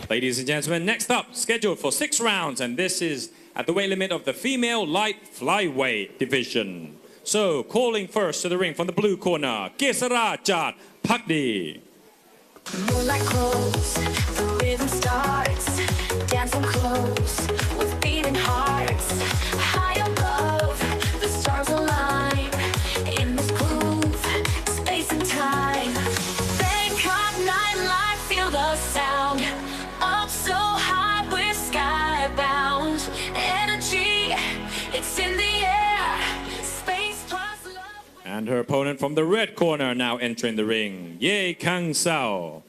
Ladies and gentlemen, next up, scheduled for 6 rounds, and this is at the weight limit of the female light flyweight division. So, calling first to the ring from the blue corner, Kesara Jatpukdee. Moonlight close, the rhythm starts, dancing close with beating hearts. High above, the stars align in this groove, space and time. Bangkok nightlife, feel the sound. Up so high, we're skybound. Energy, it's in the air. Space plus love. And her opponent from the red corner now entering the ring, Ye Kang Sao.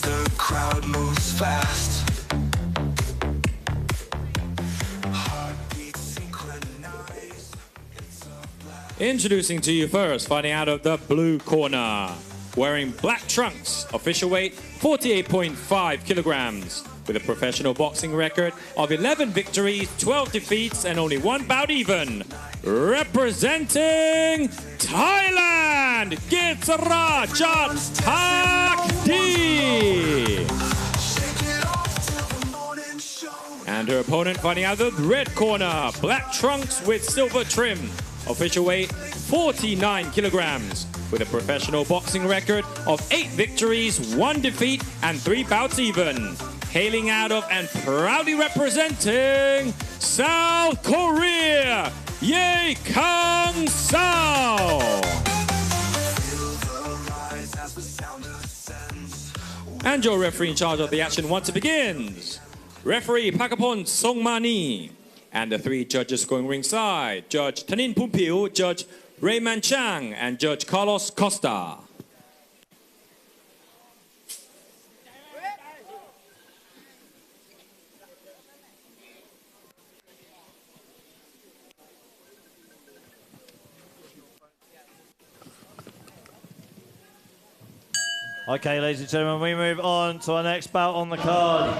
The crowd moves fast. Heartbeats synchronized. Introducing to you first, fighting out of the blue corner, wearing black trunks, official weight 48.5 kilograms, with a professional boxing record of 11 victories, 12 defeats, and only 1 bout even. Representing Thailand, Kesara Jatpukdee. And her opponent fighting out of the red corner, black trunks with silver trim, official weight 49 kilograms, with a professional boxing record of 8 victories, 1 defeat, and 3 bouts even. Hailing out of and proudly representing South Korea, Ye Kang Sao. And your referee in charge of the action once it begins, referee Pakapon Songmani. And the 3 judges scoring ringside, Judge Tanin Pumpiu, Judge Raymond Chang, and Judge Carlos Costa. Okay, ladies and gentlemen, we move on to our next bout on the card.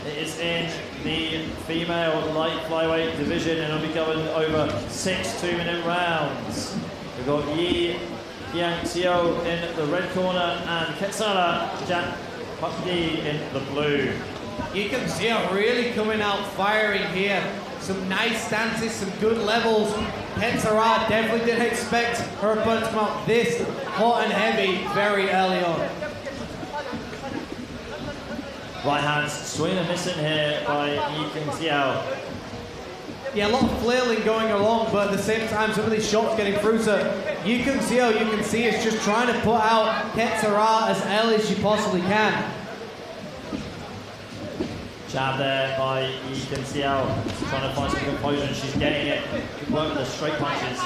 It is in the female light flyweight division, and it'll be going over 6 2-minute rounds. We've got Yi Yang-Seo in the red corner and Kesara Jatpukdee in the blue. You can see her really coming out firing here. Some nice stances, some good levels. Kesara definitely didn't expect her opponent to come out this hot and heavy very early on. Right hand swing and missing here by Yi Yang-Seo. Yeah, a lot of flailing going along, but at the same time, some of these shots getting through. So you can see is just trying to put out Kesara as early as she possibly can. Jab there by Yi Yang-Seo, trying to find some composure, and she's getting it. Good work with the straight punches.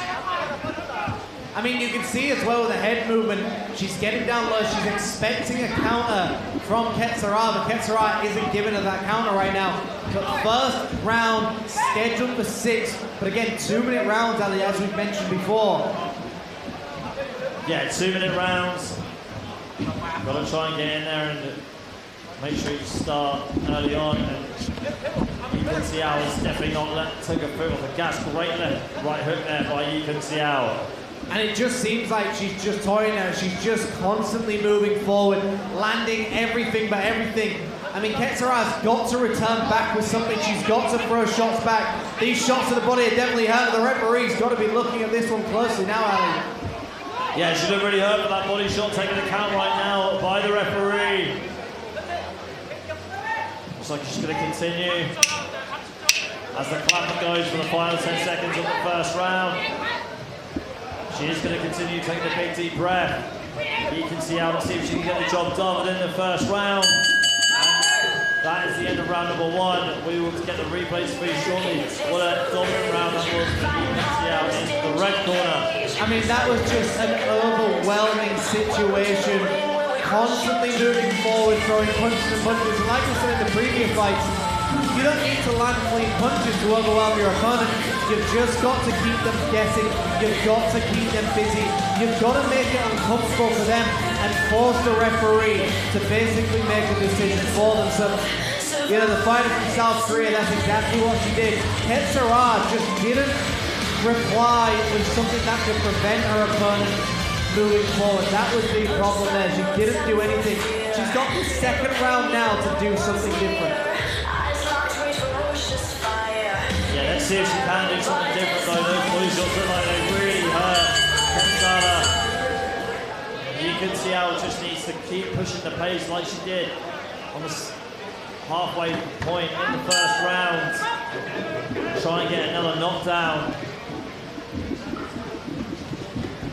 I mean, you can see as well with the head movement, she's getting down low, she's expecting a counter from Kesara, but Kesara isn't giving her that counter right now. But first round scheduled for 6, but again, 2-minute rounds, Ali, as we've mentioned before. Yeah, 2-minute rounds. Got to try and get in there and make sure you start early on. And Yi Yang-Seo is definitely not took a foot off the gas. Great left, right hook there by Yi Yang-Seo. And it just seems like she's just toying her. She's just constantly moving forward, landing everything but everything. I mean, Kesara's got to return back with something. She's got to throw shots back. These shots to the body are definitely hurt. The referee's got to be looking at this one closely now, Ali. Yeah, she looked really hurt for that body shot taking the count right now by the referee. Looks like she's going to continue as the clapper goes for the final 10 seconds of the first round. She is going to continue taking a big deep breath. You can see how to see if she can get the job done within the first round. And that is the end of round number 1. We will get the replays for you shortly. What a dominant round that was for you can see out in the red corner. I mean, that was just an overwhelming situation. Constantly moving forward, throwing punches and punches. And like we said in the previous fights, You don't need to land clean punches to overwhelm your opponent. You've just got to keep them guessing. You've got to keep them busy. You've got to make it uncomfortable for them and force the referee to basically make a decision for them. So, you know, the fighter from South Korea, that's exactly what she did. Ketsara just didn't reply with something that could prevent her opponent moving forward. That was the problem there. She didn't do anything. She's got the second round now to do something different. Yeah, let's see if she can do something different though. Those body shots look like they really hurt Ketsara. You can see how it just needs to keep pushing the pace like she did on the halfway point in the first round. Try and get another knockdown.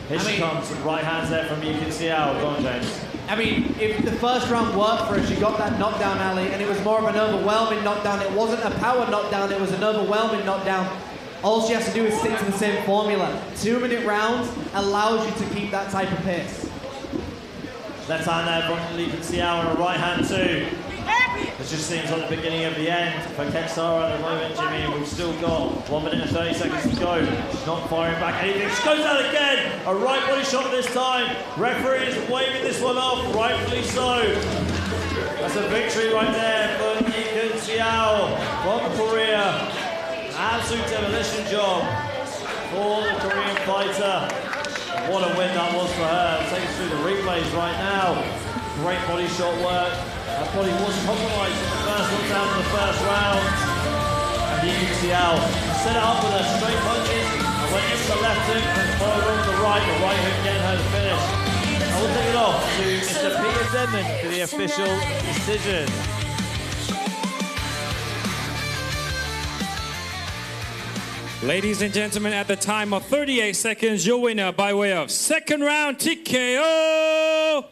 Here she comes, right hands there from you can see how. Go on, James. I mean, if the first round worked for her, she got that knockdown, Ali, and it was more of an overwhelming knockdown. It wasn't a power knockdown, it was an overwhelming knockdown. All she has to do is stick to the same formula. 2-minute rounds allows you to keep that type of pace. Left hand there from Lee Xiao and a right hand too. It just seems like the beginning of the end for Ketsara at the moment, Jimmy. We've still got 1 minute and 30 seconds to go. She's not firing back anything. She goes out again. A right body shot this time. Referee is waving this one off, rightfully so. That's a victory right there for Lee Xiao from Korea. Absolute demolition job for the Korean fighter. What a win that was for her. We'll take us through the replays right now. Great body shot work. That body was compromised in the first one down in the first round. And you can see how set it up with her straight punches and went into the left hook and followed on the right hook getting her to finish. And we'll take it off to Mr. Peter Denman for the official decision. Ladies and gentlemen, at the time of 38 seconds, your winner by way of second round TKO,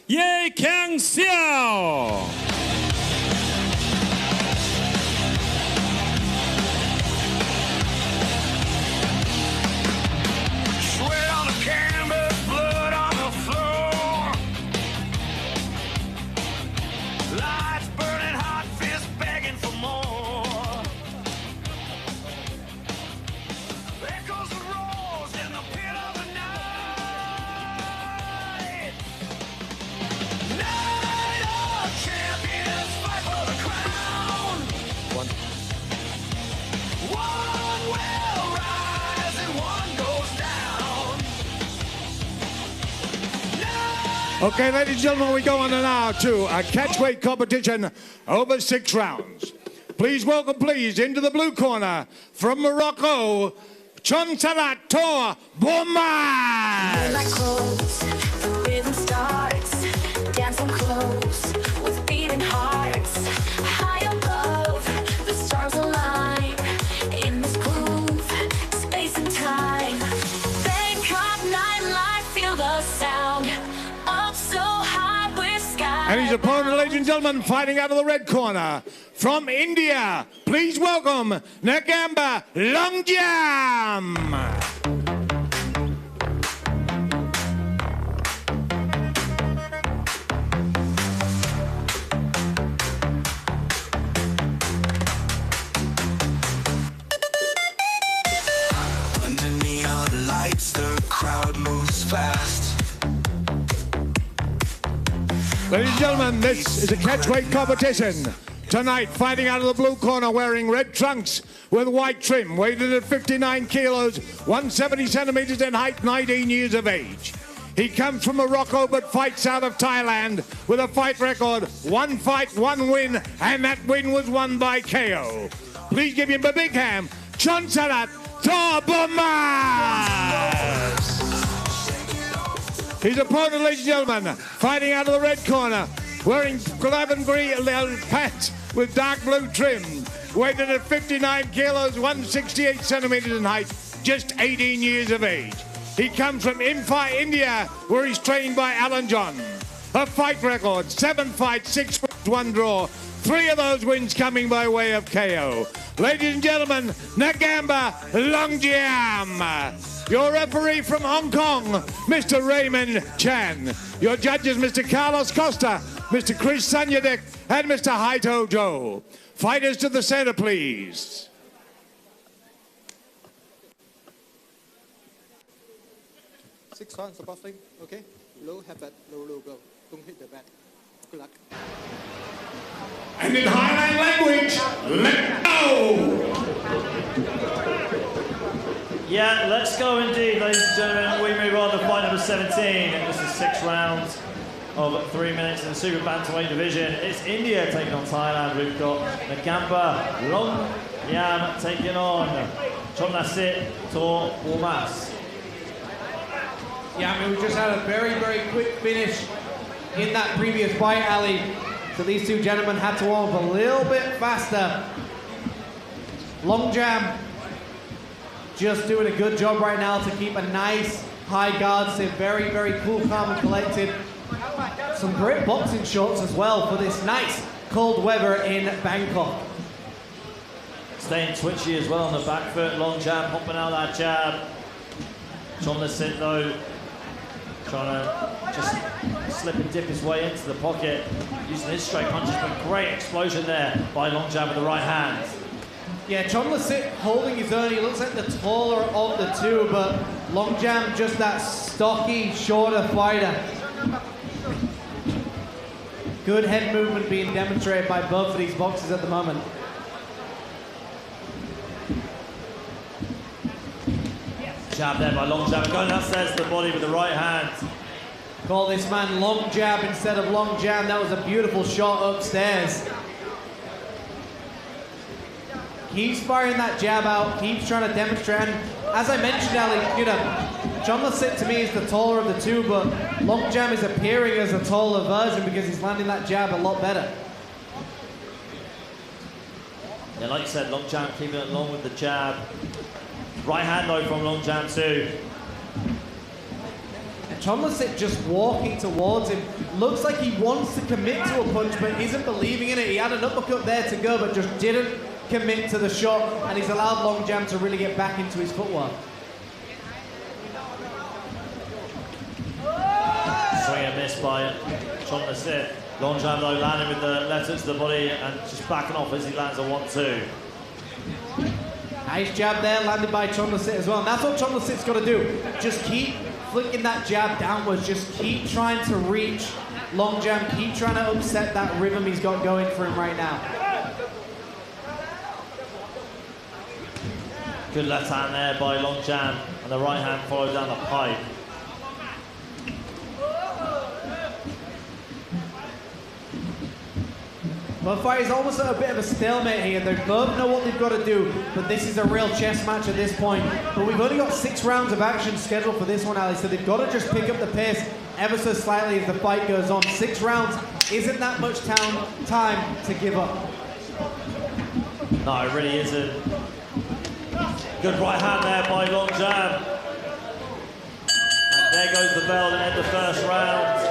Ye Kang Xiao. Sweat on the canvas, blood on the floor. Lights burning hot, fists begging for more. Echoes arose in the pit of the night. Night of Champions, fight for the crown. One will rise and one goes down. Okay, ladies and gentlemen, we go on now to a catchweight competition over 6 rounds. Please welcome, please, into the blue corner from Morocco, Chonlasit Tor Buamas. Like clothes, the rhythm starts, dancing close with beating hearts. High above, the stars align in this groove, space and time. Bangkok nightlife, feel the sound up so high with sky. And his opponent, ladies and gentlemen, fighting out of the red corner from India. Please welcome Ngamba Longiam. Under neon lights, the crowd moves fast. Ladies and gentlemen, this is a catchweight competition. Tonight, fighting out of the blue corner, wearing red trunks with white trim, weighted at 59 kilos, 170 centimeters in height, 19 years of age. He comes from Morocco but fights out of Thailand with a fight record, 1 fight, 1 win, and that win was won by KO. Please give him a big hand, Chonlasit Tor Buamas. His opponent, ladies and gentlemen, fighting out of the red corner, wearing glove and green pants with dark blue trim, weighted at 59 kilos, 168 centimeters in height, just 18 years of age. He comes from Imphal, India, where he's trained by Alan John. A fight record, 7 fights, 6 wins, 1 draw. 3 of those wins coming by way of KO. Ladies and gentlemen, Ngamba Longiam. Your referee from Hong Kong, Mr. Raymond Chan. Your judges, Mr. Carlos Costa, Mr. Chris Sanyadek and Mr. Haito Joe. Fighters to the center, please. Six rounds, supporting. Okay. Low, have that. Low, low, go. Don't hit the back. Good luck. And in Highland language, let go! Yeah, let's go indeed, ladies and gentlemen. We move on to fight number 17. This is 6 rounds of 3 minutes in the super bantamweight division. It's India taking on Thailand. We've got Ngamba Longiam taking on Chonlasit Tor Buamas. Yeah, I mean, we just had a very, very quick finish in that previous fight, Ali. So these two gentlemen had to warm up a little bit faster. Longjam just doing a good job right now to keep a nice high guard, stay very, very cool, calm and collected. Some great boxing shots as well for this nice cold weather in Bangkok. Staying twitchy as well on the back foot. Longjam popping out that jab. Chonlasit though, trying to just slip and dip his way into the pocket, using his straight punches, but great explosion there by Longjam with the right hand. Yeah, Chonlasit holding his own. He looks like the taller of the two, but Longjam just that stocky, shorter fighter. Good head movement being demonstrated by both of these boxers at the moment. Jab there by Longjam, going upstairs to the body with the right hand. Call this man long jab instead of long jam. That was a beautiful shot upstairs. Keeps firing that jab out, keeps trying to demonstrate. And as I mentioned, Ali, you know, Chonlasit to me is the taller of the two, but Longjam is appearing as a taller version because he's landing that jab a lot better. Yeah, like you said, Longjam keeping it long with the jab. Right hand though from Longjam too. And Chonlasit just walking towards him. Looks like he wants to commit to a punch, but isn't believing in it. He had an uppercut there to go, but just didn't commit to the shot, and he's allowed Longjam to really get back into his footwork. Swing and miss by Chonlasit. Longjam though landing with the left hook to the body and just backing off as he lands a 1-2. Nice jab there, landed by Chonlasit as well. And that's what Chonlasit's got to do. Just keep flicking that jab downwards. Just keep trying to reach Longjam. Keep trying to upset that rhythm he's got going for him right now. Good left hand there by Longjam, and the right hand followed down the pipe. Both fighters almost at a bit of a stalemate here. They both know what they've got to do, but this is a real chess match at this point. But we've only got 6 rounds of action scheduled for this one, Ali, so they've got to just pick up the pace ever so slightly as the fight goes on. 6 rounds isn't that much time to give up. No, it really isn't. Good right hand there by Longjam. And there goes the bell to end the first round.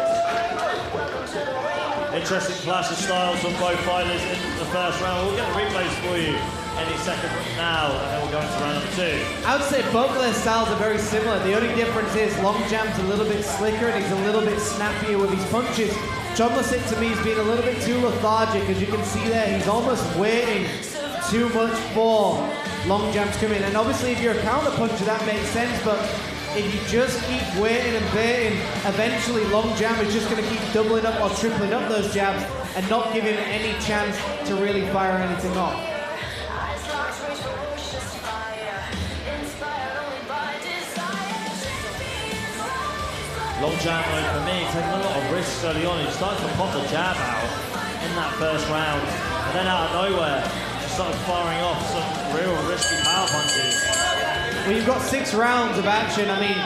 Interesting clash of styles from both fighters in the first round. We'll get the replays for you any second now, and then we'll go into round number 2. I would say both of their styles are very similar. The only difference is Longjam's a little bit slicker and he's a little bit snappier with his punches. Chonlasit to me has been a little bit too lethargic. As you can see there, he's almost waiting too much for Longjam to come in. And obviously if you're a counter puncher that makes sense, but if you just keep waiting and waiting, eventually Longjam is just going to keep doubling up or tripling up those jabs and not giving him any chance to really fire anything off. Longjam, for me, taking a lot of risks early on. He started to pop the jab out in that first round, and then out of nowhere, just started firing off some real risky power punches. Well, you've got 6 rounds of action. I mean,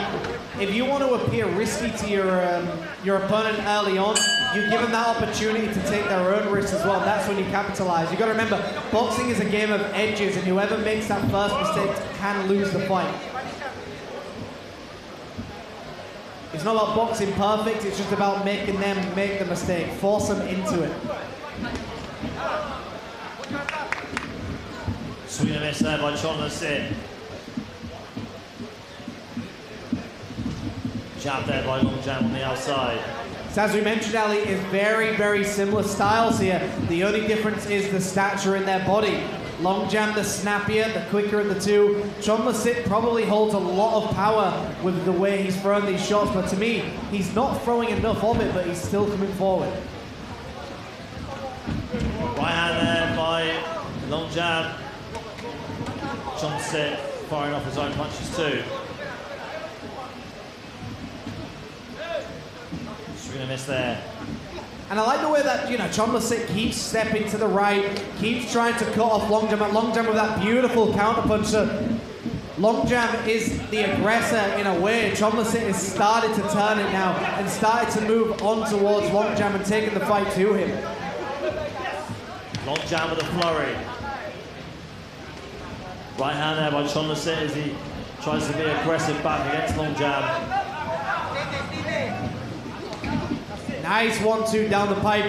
if you want to appear risky to your opponent early on, you give them that opportunity to take their own risks as well. That's when you capitalize. You've got to remember, boxing is a game of edges, and whoever makes that first mistake can lose the fight. It's not about boxing perfect, it's just about making them make the mistake, force them into it. Swing and miss there by Chonlasit. Jab there by Longjam on the outside. So as we mentioned, Ali, is very, very similar styles here. The only difference is the stature in their body. Longjam, the snappier, the quicker of the two. Chonlasit probably holds a lot of power with the way he's throwing these shots, but to me, he's not throwing enough of it, but he's still coming forward. Right hand there by Longjam. Chonlasit firing off his own punches too. Swing and a miss there. And I like the way that, Chonlasit keeps stepping to the right, keeps trying to cut off Longjam, and Longjam with that beautiful counterpunch. So Longjam is the aggressor in a way. Chonlasit has started to turn it now and started to move on towards Longjam and taking the fight to him. Longjam with a flurry. Right hand there by Chonlasit as he tries to be aggressive back against Longjam. Nice 1-2 down the pipe.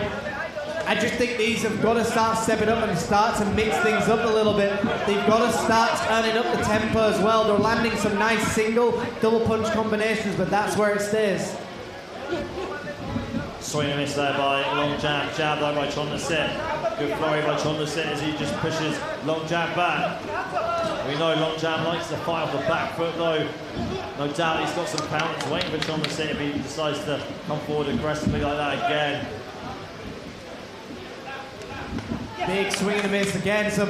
I just think these have got to start stepping up and start to mix things up a little bit. They've got to start turning up the tempo as well. They're landing some nice single, double punch combinations, but that's where it stays. Swing and miss there by Longjam. Jab though by Chonlasit. Good flurry by Chonlasit as he just pushes Longjam back. We know Longjam likes to fight off the back foot though. No doubt he's got some counters waiting for Chonlasit if he decides to come forward aggressively like that again. Big swing and a miss again. So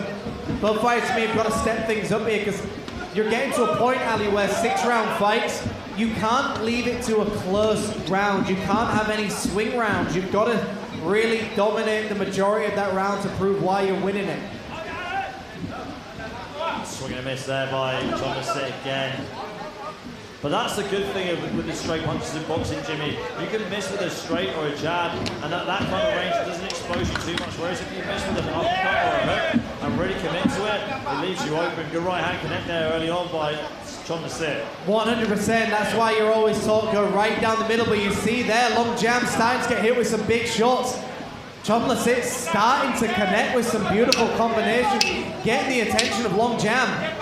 both fighters to me have got to step things up here because you're getting to a point, Ali, where 6-round fights, you can't leave it to a close round. You can't have any swing rounds. You've got to really dominate the majority of that round to prove why you're winning it. Swing and a miss there by Chonlasit again. But that's the good thing with the straight punches in boxing, Jimmy. You can miss with a straight or a jab, and at that kind of range, it doesn't expose you too much. Whereas if you miss with an uppercut or a hook and really commit to it, it leaves you open. Good right hand connect there early on by Chonlasit. 100%. That's why you're always taught go right down the middle. But you see there, Longjam starting to get hit with some big shots. Chonlasit starting to connect with some beautiful combinations, getting the attention of Longjam.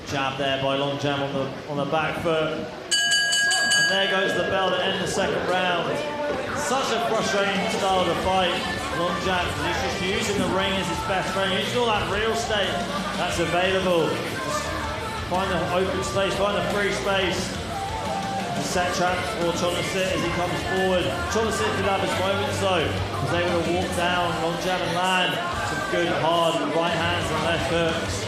Jab there by Longjam on the back foot. And there goes the bell to end the second round. Such a frustrating style to fight, Longjam, because he's just using the ring as his best friend. Using all that real estate that's available. Just find the open space, find the free space. The set trap for Chonlasit as he comes forward. Chonlasit did have his moments though. Was able to walk down Longjam and land some good hard right hands and left hooks.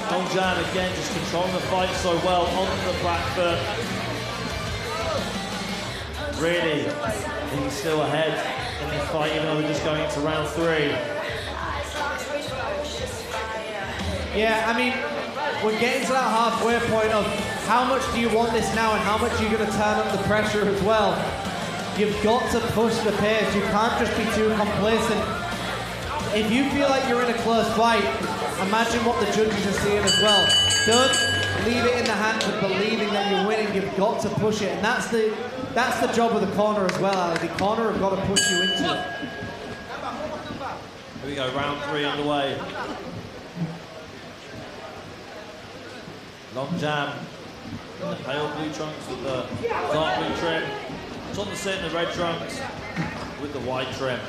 Longjam again just controlling the fight so well onto the back foot. Really, he's still ahead in the fight even though we're just going into round 3. Yeah, I mean, we're getting to that halfway point of how much do you want this now and how much are you going to turn up the pressure as well. You've got to push the pace. You can't just be too complacent. If you feel like you're in a close fight, imagine what the judges are seeing as well. Don't leave it in the hands of believing that you're winning. You've got to push it, and that's the job of the corner as well, Ali. The corner have got to push you into it. Here we go, round 3 underway. Longjam in the pale blue trunks with the dark blue trim. Chonlasit in the red trunks with the white trim.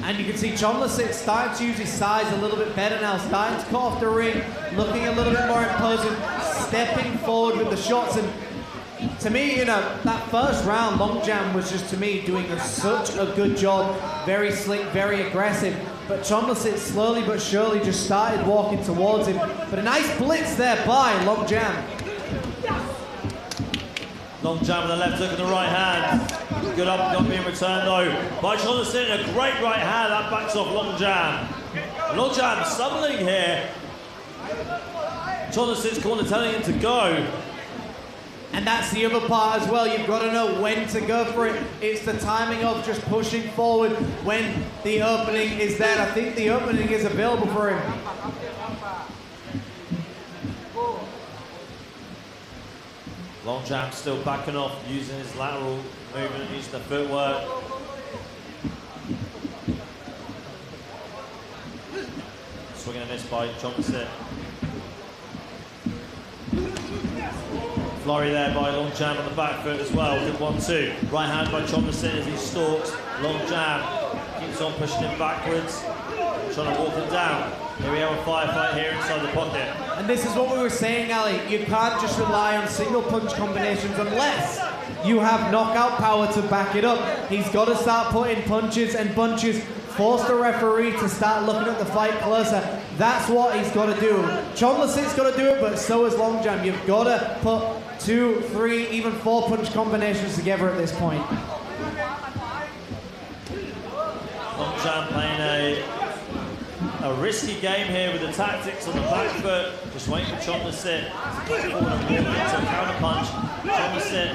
And you can see Chonlasit starting to use his size a little bit better now, starting to cut off the ring, looking a little bit more imposing, stepping forward with the shots. And to me, that first round, Longjam was just, to me, doing such a good job. Very slick, very aggressive. But Chonlasit slowly but surely just started walking towards him. But a nice blitz there by Longjam. Longjam with the left hook and the right hand. Good uppercut being returned though by Chonlasit. A great right hand that backs off Longjam. Longjam stumbling here. Chonlasit's corner telling him to go. And that's the other part as well. You've got to know when to go for it. It's the timing of just pushing forward when the opening is there. I think the opening is available for him. Longjam still backing off, using his lateral movement, using the footwork. Swinging a miss by Chonlasit. flurry there by Longjam on the back foot as well. Good 1-2. Right hand by Chonlasit as he stalks. Longjam keeps on pushing him backwards, trying to walk him down. Here we have a firefight here inside the pocket. And this is what we were saying, Ali. You can't just rely on single punch combinations unless you have knockout power to back it up. He's got to start putting punches and bunches, force the referee to start looking at the fight closer. That's what he's got to do. Chonlasit's got to do it, but so is Longjam. You've got to put 2, 3, even 4 punch combinations together at this point. Longjam playing a risky game here with the tactics on the back foot. Just waiting for Chonlasit to get forward and walk into a counter punch. Chonlasit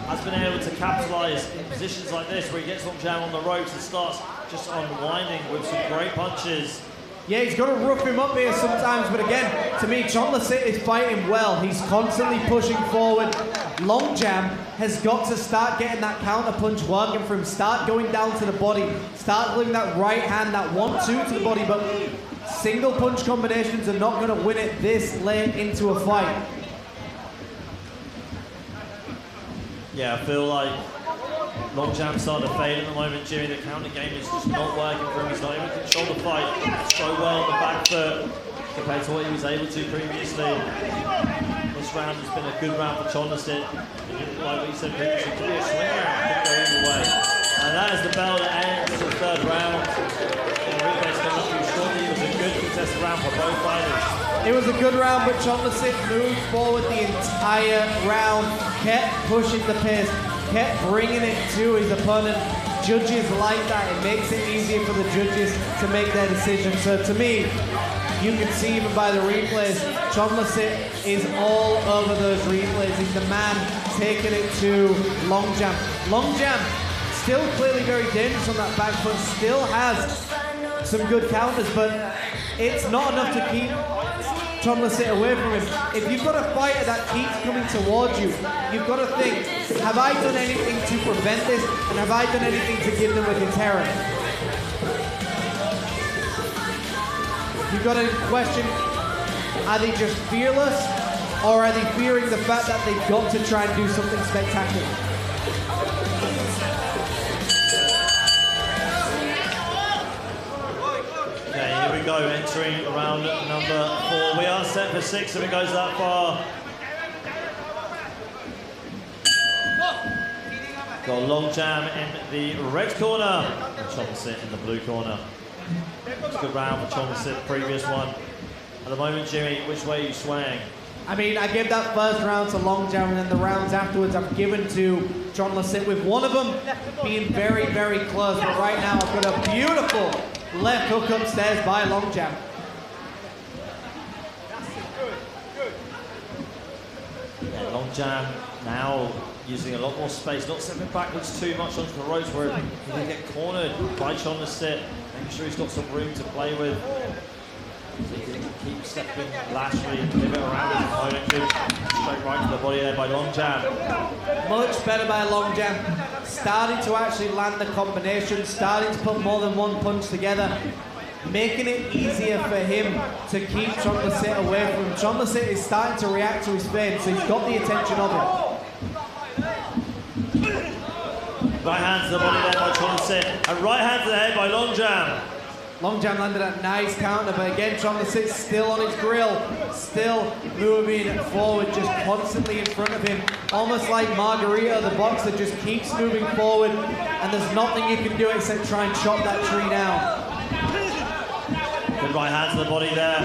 has been able to capitalise in positions like this where he gets Longjam on the ropes and starts just unwinding with some great punches. Yeah, he's got to rough him up here sometimes, but again, to me, Chonlasit is fighting well. He's constantly pushing forward. Longjam has got to start getting that counter punch working for him, start going down to the body, start doing that right hand, that 1-2 to the body, but single punch combinations are not going to win it this late into a fight. Yeah, I feel like Longjam's starting to fade at the moment, Jimmy. The counter game is just not working for him. He's not able to control the fight so well on the back foot compared to what he was able to previously. This round has been a good round for Chonlasit. Like we said previously, it could be a swing round, it could go either way. And that is the bell that ends the third round. Replay's coming up too shortly. It was a good contested round for both fighters. It was a good round, but Chonlasit moved forward the entire round, kept pushing the pace, kept bringing it to his opponent. Judges like that. It makes it easier for the judges to make their decision. So to me, you can see even by the replays, Chonlasit is all over those replays. He's the man taking it to Longjam. Longjam still clearly very dangerous on that back foot, still has some good counters, but it's not enough to keep Chonlasit away from him. If you've got a fighter that keeps coming towards you, you've got to think, have I done anything to prevent this? And have I done anything to give them a deterrent? You've got to question, are they just fearless? Or are they fearing the fact that they've got to try and do something spectacular? Okay, here we go, entering round number 4. We are set for 6 if it goes that far. Got Longjam in the red corner and Chonlasit in the blue corner. It's a good round for Chonlasit, previous one. At the moment, Jimmy, which way are you swaying? I mean, I gave that first round to Longjam, and then the rounds afterwards I've given to Chonlasit, with one of them being very, very close. But right now I've got a beautiful left hook upstairs by Longjam. Yeah, Longjam now using a lot more space, not stepping backwards too much onto the ropes where he can get cornered by Chonlasit. Making sure he's got some room to play with. So he can keep stepping laterally, pivot around his opponent. Good straight right to the body there by Longjam. Much better by Longjam. Starting to actually land the combination, starting to put more than one punch together, making it easier for him to keep Chonlasit away from him. Chonlasit is starting to react to his fade, so he's got the attention of him. Right hand to the body there by Chonlasit, and right hand to the head by Longjam. Longjam landed a nice counter, but again, Chonlasit still on his grill, still moving forward, just constantly in front of him. Almost like Margarita, the boxer, just keeps moving forward, and there's nothing you can do except try and chop that tree down. Good right hand to the body there.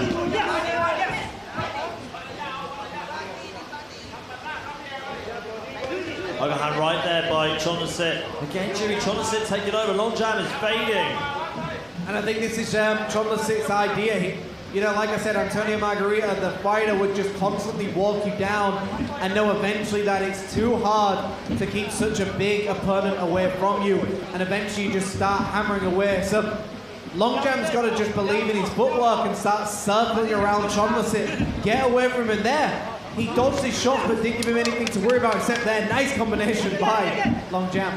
Overhand right there by Chonlasit. Again, Jimmy, Chonlasit taking over. Longjam is fading. And I think this is Chonlasit's idea. You know, like I said, Antonio Margarita, the fighter, would just constantly walk you down and know eventually that it's too hard to keep such a big opponent away from you. And eventually you just start hammering away. So Longjam's got to just believe in his footwork and start circling around Chonlasit. Get away from him there. He dodged his shot but didn't give him anything to worry about except there. Nice combination by Longjam.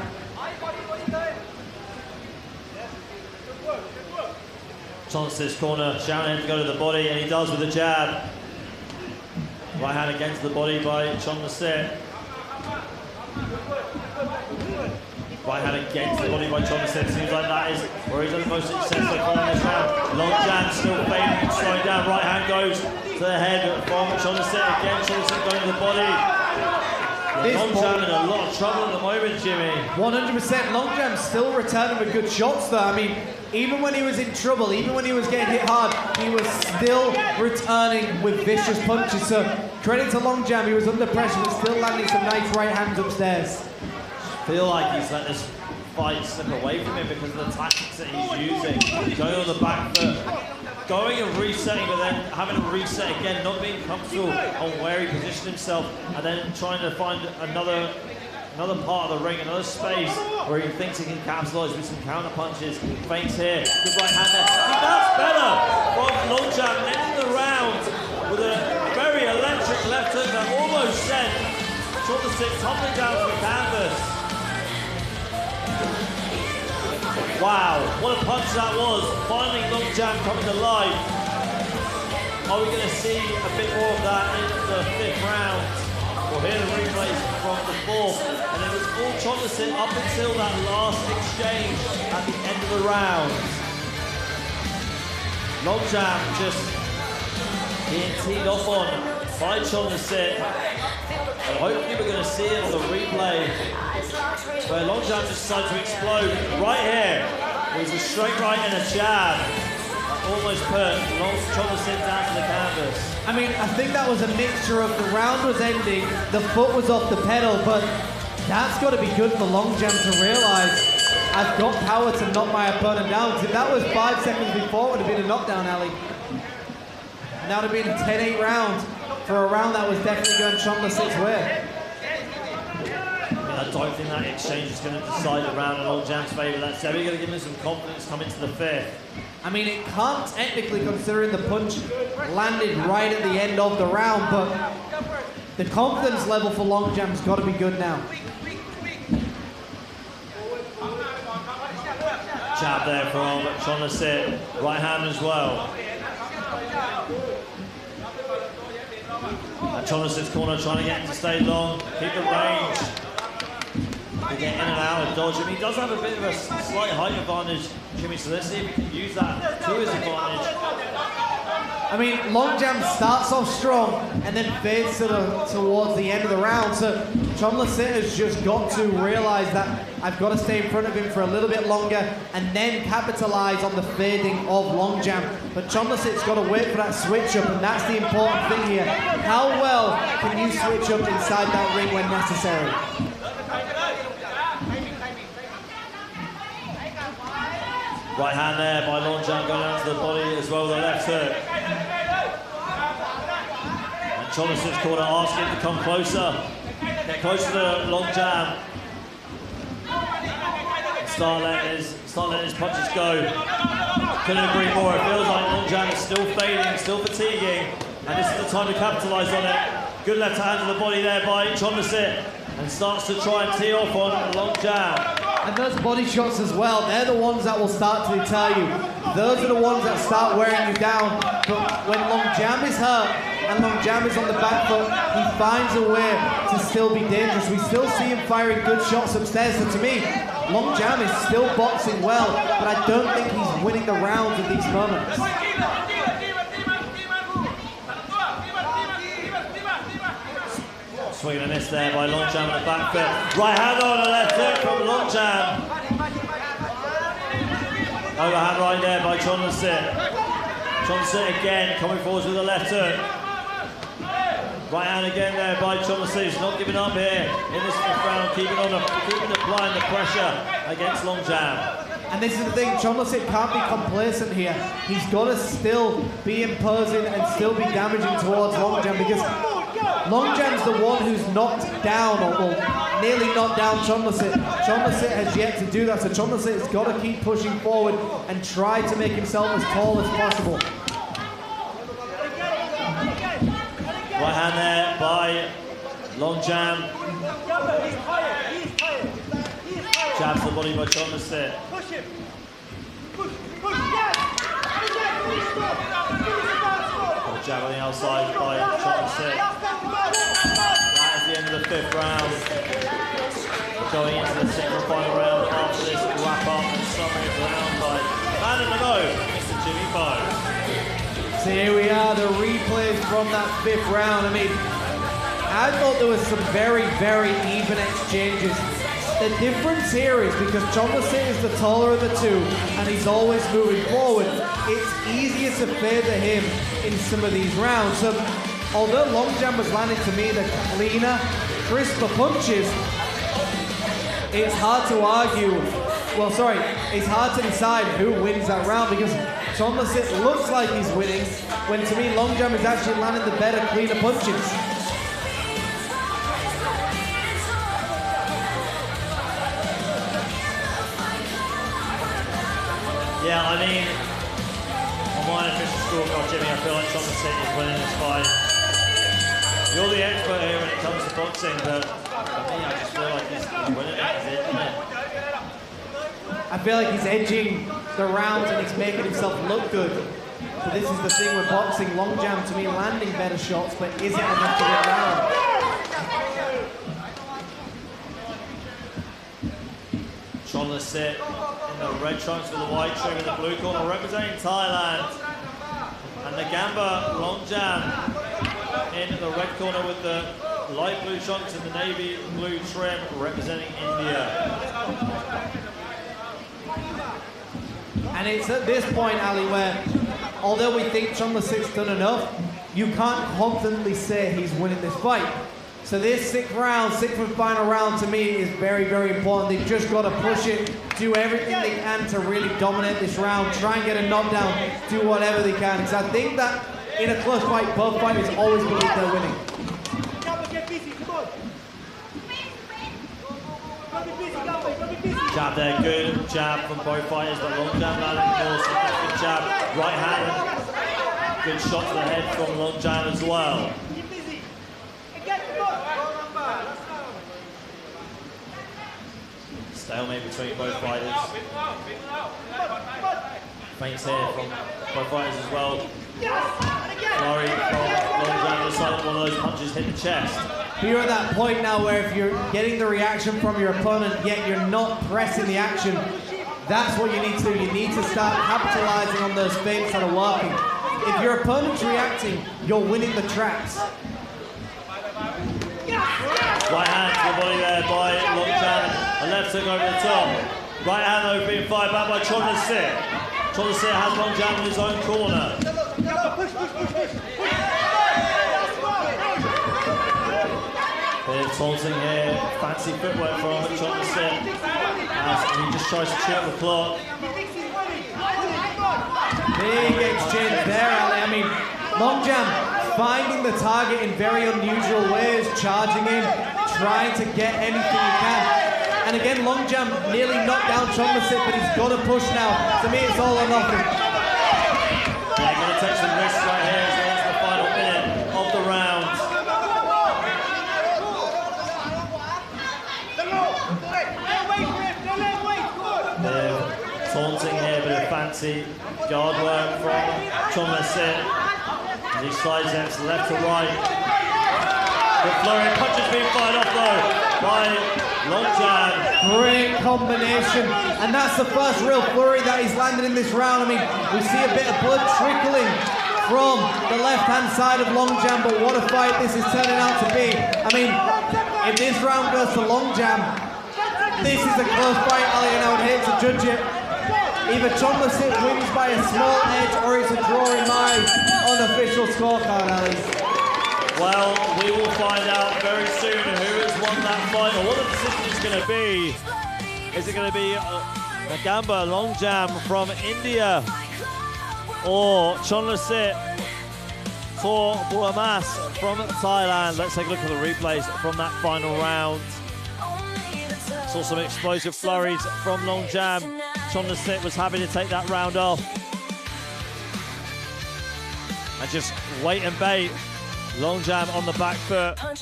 Chonlasit's corner, shouting him to go to the body, and he does with a jab. Right hand against the body by Chonlasit. Right hand against the body by Chonlasit. Seems like that is where he's had the most success so far in this round. Longjam still fading, slowing down. Right hand goes to the head from Chonlasit. Again, Chonlasit going to the body. Longjam in a lot of trouble at the moment, Jimmy. 100%. Longjam still returning with good shots though. I mean, even when he was in trouble, even when he was getting hit hard, he was still returning with vicious punches. So credit to Longjam, he was under pressure but still landing some nice right hands upstairs. I feel like he's let this fight slip away from him because of the tactics that he's using. Going on the back foot, going and resetting, but then having to reset again, not being comfortable on where he positioned himself, and then trying to find another part of the ring, another space where he thinks he can capitalize with some counter punches. Feints here, good right hand there. That's better from Longjam, ending the round with a very electric left hook that almost sent Chonlasit tumbling down to the canvas. Wow, what a punch that was. Finally Longjam coming to life. Are we going to see a bit more of that in the 5th round? We'll hear the replays from the 4th. And it was all Chonlasit up until that last exchange at the end of the round. Longjam just being teed off on by Chonlasit. And hopefully we're going to see it on the replay where Longjam just decided to explode right here. It was a straight right and a jab. Almost put Chonlasit down to the canvas. I mean, I think that was a mixture of the round was ending, the foot was off the pedal, but that's got to be good for Longjam to realise I've got power to knock my opponent down. If that was 5 seconds before, it would have been a knockdown, Ali. And that would have been a 10-8 round for a round that was definitely going Chonlasit's way. I don't think that exchange is going to decide the round in Longjam's favour. That's definitely going to give him some confidence coming to the 5th. I mean, it can't technically, considering the punch landed right at the end of the round, but the confidence level for Longjam's got to be good now. Jab there from Chonlasit, right hand as well. And Chonlasit's corner trying to get him to stay long, keep the range. To get in and out and dodge him. He does have a bit of a slight height advantage, Jimmy, so let's see if he can use that to his advantage. I mean, Longjam starts off strong and then fades towards the end of the round, so Chonlasit has just got to realise that I've got to stay in front of him for a little bit longer and then capitalise on the fading of Longjam. But Chonlasit's got to wait for that switch up, and that's the important thing here. How well can you switch up inside that ring when necessary? Right hand there by Longjam going down to the body as well with the left hook. And Chonlasit's corner asking him to come closer. Get closer to Longjam. Start letting his punches go. Couldn't agree more. It feels like Longjam is still fading, still fatiguing. And this is the time to capitalise on it. Good left hand to the body there by Chonlasit. And starts to try and tee off on Longjam. And those body shots as well, they're the ones that will start to deter you. Those are the ones that start wearing you down. But when Longjam is hurt and Longjam is on the back foot, he finds a way to still be dangerous. We still see him firing good shots upstairs. So to me, Longjam is still boxing well, but I don't think he's winning the rounds at these moments. Swing and a miss there by Longjam on the back foot. Right hand on the left hook from Longjam. Overhand right there by Chonlasit. Chonlasit again coming forwards with the left hook. Right hand again there by Chonlasit. He's not giving up here in this 5th round, keeping applying the pressure against Longjam. And this is the thing, Chonlasit can't be complacent here. He's got to still be imposing and still be damaging towards Longjam, because Longjam's the one who's knocked down, or nearly knocked down Chonlasit. Chonlasit has yet to do that, so Chonlasit has got to keep pushing forward and try to make himself as tall as possible. Right hand there by Longjam. Jabs the body by Chonlasit. Push him. Push. Yes. Jab on the outside by Chonlasit. That is the end of the 5th round. Going into the 6th and final round after this wrap up and summary of the round by man in the know, Mr. Jimmy Bowe. So here we are, the replays from that 5th round. I mean, I thought there was some very, very even exchanges. The difference here is because Chonlasit is the taller of the two and he's always moving forward, it's easier to favour him in some of these rounds. So although Longjam was landing to me the cleaner, crisper punches, it's hard to argue, it's hard to decide who wins that round because Chonlasit looks like he's winning when to me Longjam is actually landing the better, cleaner punches. Yeah, I mean, on my official scorecard, Jimmy, I feel like Chonlasit is winning this fight. You're the expert here when it comes to boxing, but for me, I just feel like he's winning it. He's edging it. I feel like he's edging the rounds and he's making himself look good. But this is the thing with boxing. Longjam, to me, landing better shots, but isn't enough to get around. Chonlasit in the red trunks with the white trim in the blue corner, representing Thailand. And the Ngamba Longiam in the red corner with the light blue trunks and the navy blue trim, representing India. And it's at this point, Ali, where although we think Chonlasit's done enough, you can't confidently say he's winning this fight. So this 6th round, 6th and final round, to me is very, very important. They've just got to push it, do everything they can to really dominate this round, try and get a knockdown, do whatever they can. Because I think that in a close fight, both fighters always believe they're winning. Jab there, good jab from both fighters, but Longjam landing more significant jab. Right hand, good shot to the head from Longjam as well. Stalemate between both fighters. Feints here from both fighters as well. Flurry from Longjam, decided one of those punches hit the chest. You're at that point now where if you're getting the reaction from your opponent, yet you're not pressing the action, that's what you need to do. You need to start capitalizing on those feints that are working. If your opponent's reacting, you're winning the traps. Right hand to the body there by Longjam. A left hook over the top. Right hand though being fired back by Chonlasit. Chonlasit has Longjam in his own corner. Bit of taunting here. Fancy footwork from Chonlasit as he just tries to check the clock. Big exchange there, Ali. I mean, Longjam finding the target in very unusual ways, charging in, trying to get anything he can. And again, Longjam nearly knocked down Chonlasit, but he's got to push now. To me, it's all or nothing. Yeah, going to take some risks right here as well as the final minute of the round. Taunting here, a bit of fancy guard work from Chonlasit. As he slides them to left to right. Good flurry, punches being fired off though by Longjam. Great combination, and that's the first real flurry that he's landed in this round. I mean, we see a bit of blood trickling from the left-hand side of Longjam, but what a fight this is turning out to be. I mean, if this round goes to Longjam, this is a close fight, Ali, and I would hate to judge it. Either Chonlasit wins by a small edge or it's a draw in my unofficial scorecard, Ali. Well, we will find out very soon who has won that final. What the decision is going to be? Is it going to be Ngamba Longiam from India or Chonlasit Tor Buamas from Thailand? Let's take a look at the replays from that final round. Saw some explosive flurries from Longjam. Chonlasit was happy to take that round off. And just wait and bait. Longjam on the back foot. And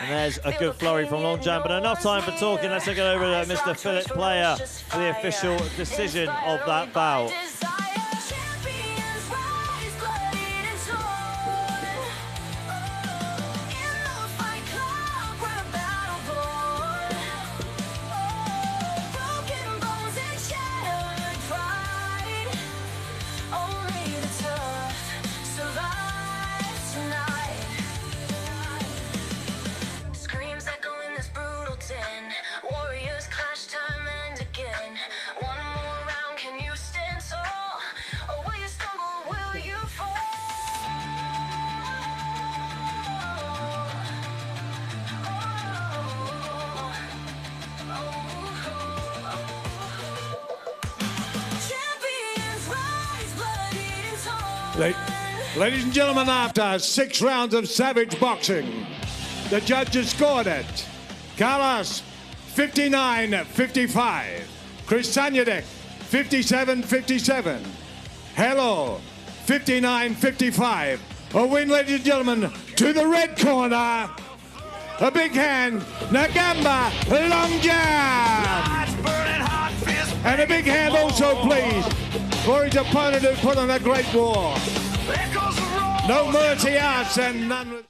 there's a good flurry from Longjam, but enough time for talking. Let's take it over to Mr. Philip Player for the official decision of that bout. Ladies and gentlemen, after 6 rounds of savage boxing, the judges scored it. Carlos, 59-55. Chris Sanyadek, 57-57. Hello, 59-55. A win, ladies and gentlemen, to the red corner. A big hand, Ngamba Longiam. And a big hand also, please, for his opponent who put on a great war. No mercy asked and none...